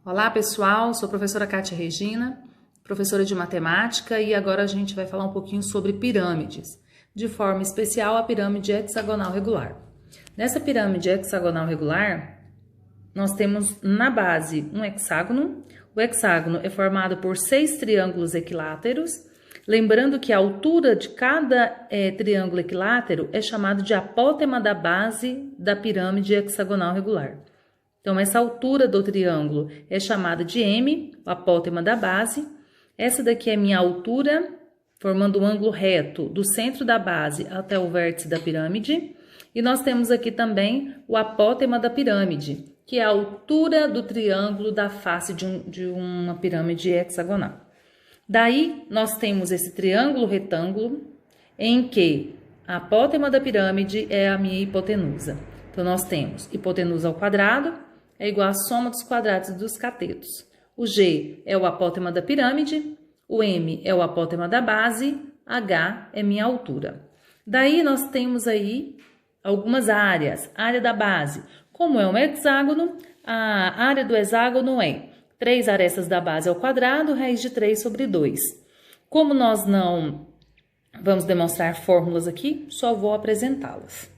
Olá pessoal, sou a professora Kátia Regina, professora de matemática, e agora a gente vai falar um pouquinho sobre pirâmides, de forma especial a pirâmide hexagonal regular. Nessa pirâmide hexagonal regular, nós temos na base um hexágono. O hexágono é formado por 6 triângulos equiláteros, lembrando que a altura de cada triângulo equilátero é chamado de apótema da base da pirâmide hexagonal regular. Então, essa altura do triângulo é chamada de M, o apótema da base. Essa daqui é minha altura, formando um ângulo reto do centro da base até o vértice da pirâmide. E nós temos aqui também o apótema da pirâmide, que é a altura do triângulo da face de uma pirâmide hexagonal. Daí, nós temos esse triângulo retângulo, em que a apótema da pirâmide é a minha hipotenusa. Então, nós temos hipotenusa ao quadrado, é igual à soma dos quadrados dos catetos. O G é o apótema da pirâmide, o M é o apótema da base, H é minha altura. Daí nós temos aí algumas áreas. Área da base, como é um hexágono, a área do hexágono é 3 arestas da base ao quadrado, raiz de 3 sobre 2. Como nós não vamos demonstrar fórmulas aqui, só vou apresentá-las.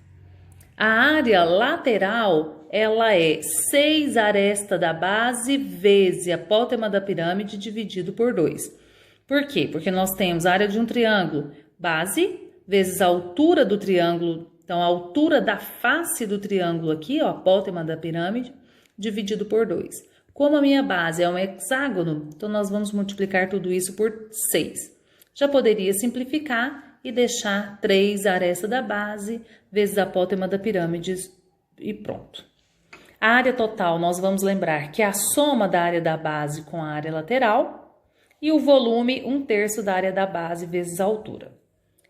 A área lateral, ela é 6 arestas da base vezes apótema da pirâmide dividido por 2. Por quê? Porque nós temos a área de um triângulo, base, vezes a altura do triângulo, então a altura da face do triângulo aqui, ó, apótema da pirâmide, dividido por 2. Como a minha base é um hexágono, então nós vamos multiplicar tudo isso por 6. Já poderia simplificar e deixar 3 arestas da base vezes a apótema da pirâmide e pronto. A área total, nós vamos lembrar que é a soma da área da base com a área lateral e o volume, 1/3 da área da base vezes a altura.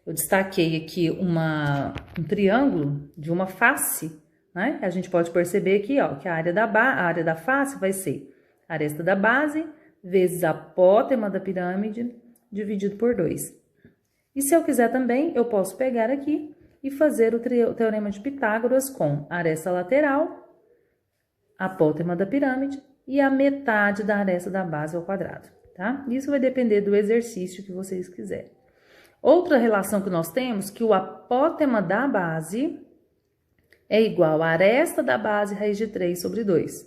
Eu destaquei aqui um triângulo de uma face, né? A gente pode perceber aqui, ó, que a área da face vai ser a aresta da base vezes a apótema da pirâmide dividido por 2. E se eu quiser também, eu posso pegar aqui e fazer o teorema de Pitágoras com a aresta lateral, apótema da pirâmide e a metade da aresta da base ao quadrado, tá? Isso vai depender do exercício que vocês quiserem. Outra relação que nós temos, que o apótema da base é igual à aresta da base raiz de 3 sobre 2.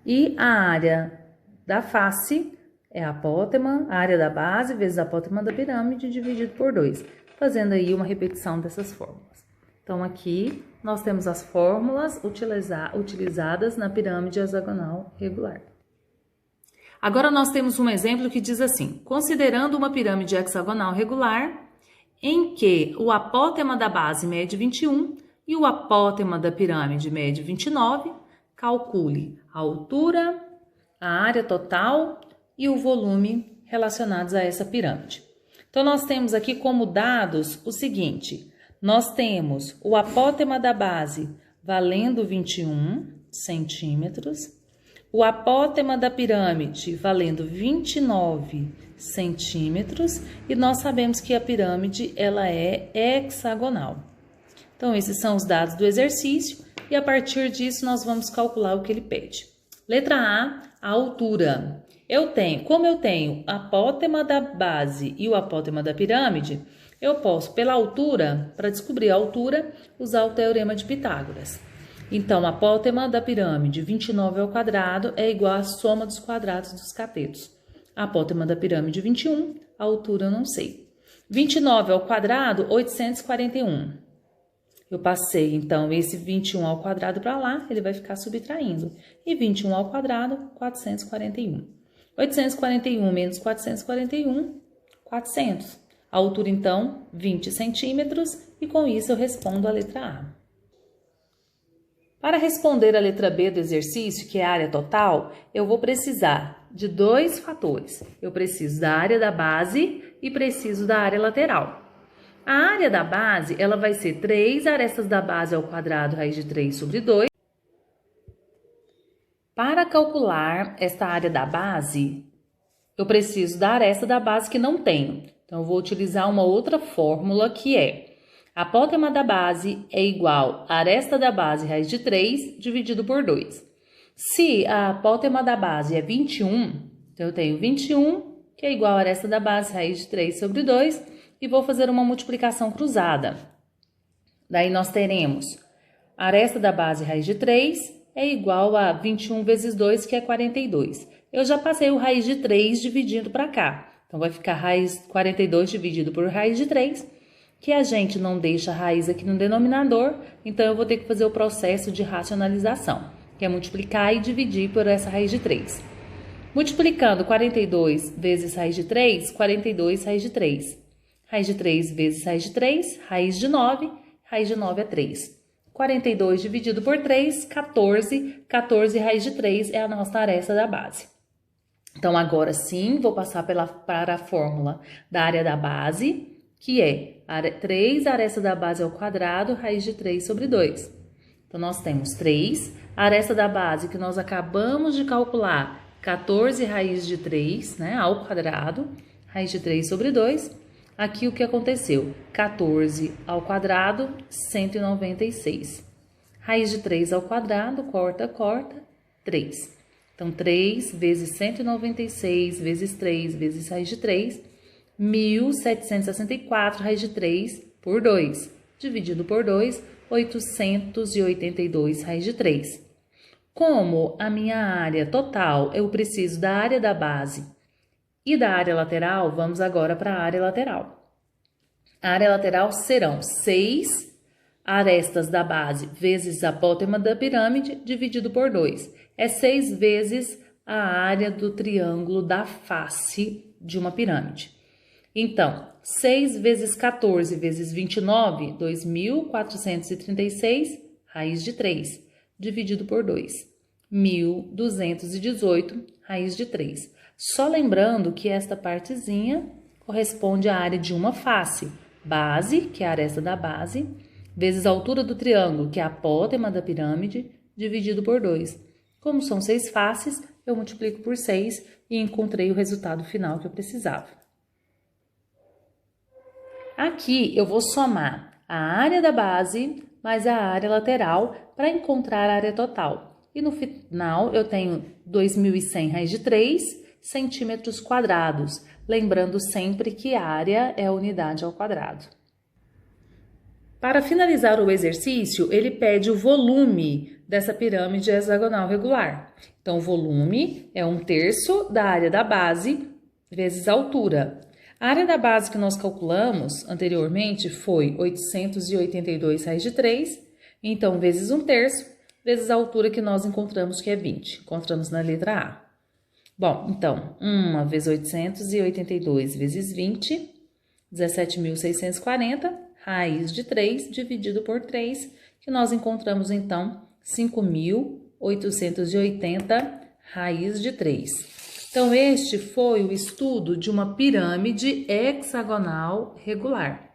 E a área da face é a apótema, a área da base vezes a apótema da pirâmide dividido por 2, fazendo aí uma repetição dessas fórmulas. Então, aqui nós temos as fórmulas utilizadas na pirâmide hexagonal regular. Agora, nós temos um exemplo que diz assim: considerando uma pirâmide hexagonal regular, em que o apótema da base mede 21 e o apótema da pirâmide mede 29, calcule a altura, a área total e o volume relacionados a essa pirâmide. Então, nós temos aqui como dados o seguinte: nós temos o apótema da base valendo 21 centímetros, o apótema da pirâmide valendo 29 centímetros, e nós sabemos que a pirâmide ela é hexagonal. Então, esses são os dados do exercício, e a partir disso nós vamos calcular o que ele pede. Letra A altura. Como eu tenho a apótema da base e o apótema da pirâmide, eu posso, pela altura, para descobrir a altura, usar o teorema de Pitágoras. Então, a apótema da pirâmide, 29 ao quadrado, é igual à soma dos quadrados dos catetos. A apótema da pirâmide, 21, a altura eu não sei. 29 ao quadrado, 841. Eu passei, então, esse 21 ao quadrado para lá, ele vai ficar subtraindo. E 21 ao quadrado, 441. 841 menos 441, 400. A altura, então, 20 centímetros, e com isso eu respondo a letra A. Para responder a letra B do exercício, que é a área total, eu vou precisar de 2 fatores. Eu preciso da área da base e preciso da área lateral. A área da base, ela vai ser 3 arestas da base ao quadrado, raiz de 3 sobre 2. Para calcular esta área da base, eu preciso da aresta da base que não tenho. Então, eu vou utilizar uma outra fórmula que é: a apótema da base é igual a aresta da base raiz de 3 dividido por 2. Se a apótema da base é 21, então eu tenho 21, que é igual a aresta da base, raiz de 3 sobre 2, e vou fazer uma multiplicação cruzada. Daí nós teremos a aresta da base, raiz de 3, é igual a 21 vezes 2, que é 42. Eu já passei o raiz de 3 dividindo para cá. Então, vai ficar raiz 42 dividido por raiz de 3, que a gente não deixa a raiz aqui no denominador, então eu vou ter que fazer o processo de racionalização, que é multiplicar e dividir por essa raiz de 3. Multiplicando 42 vezes raiz de 3, 42 raiz de 3. Raiz de 3 vezes raiz de 3, raiz de 9 é 3. 42 dividido por 3, 14. 14 raiz de 3 é a nossa aresta da base. Então, agora sim, vou passar para a fórmula da área da base, que é 3 aresta da base ao quadrado, raiz de 3 sobre 2. Então, nós temos 3, a aresta da base que nós acabamos de calcular, 14 raiz de 3, né, ao quadrado, raiz de 3 sobre 2. Aqui o que aconteceu? 14 ao quadrado, 196. Raiz de 3 ao quadrado, corta, 3. Então, 3 vezes 196 vezes 3 vezes raiz de 3, 1.764 raiz de 3 por 2. Dividido por 2, 882 raiz de 3. Como a minha área total, eu preciso da área da base e da área lateral, vamos agora para a área lateral. A área lateral serão 6 arestas da base vezes a apótema da pirâmide dividido por 2. É 6 vezes a área do triângulo da face de uma pirâmide. Então, 6 vezes 14 vezes 29, 2.436, raiz de 3, dividido por 2. 1.218, raiz de 3. Só lembrando que esta partezinha corresponde à área de uma face. Base, que é a aresta da base, vezes a altura do triângulo, que é a apótema da pirâmide, dividido por 2. Como são 6 faces, eu multiplico por 6 e encontrei o resultado final que eu precisava. Aqui eu vou somar a área da base mais a área lateral para encontrar a área total. E no final eu tenho 2.100 raiz de 3 centímetros quadrados, lembrando sempre que área é a unidade ao quadrado. Para finalizar o exercício, ele pede o volume dessa pirâmide hexagonal regular. Então, o volume é 1/3 da área da base vezes a altura. A área da base que nós calculamos anteriormente foi 882 raiz de 3, então, vezes 1/3, vezes a altura que nós encontramos, que é 20. Encontramos na letra A. Bom, então, 1 vezes 882 vezes 20, 17.640, raiz de 3 dividido por 3, que nós encontramos, então, 5.880 raiz de 3. Então, este foi o estudo de uma pirâmide hexagonal regular.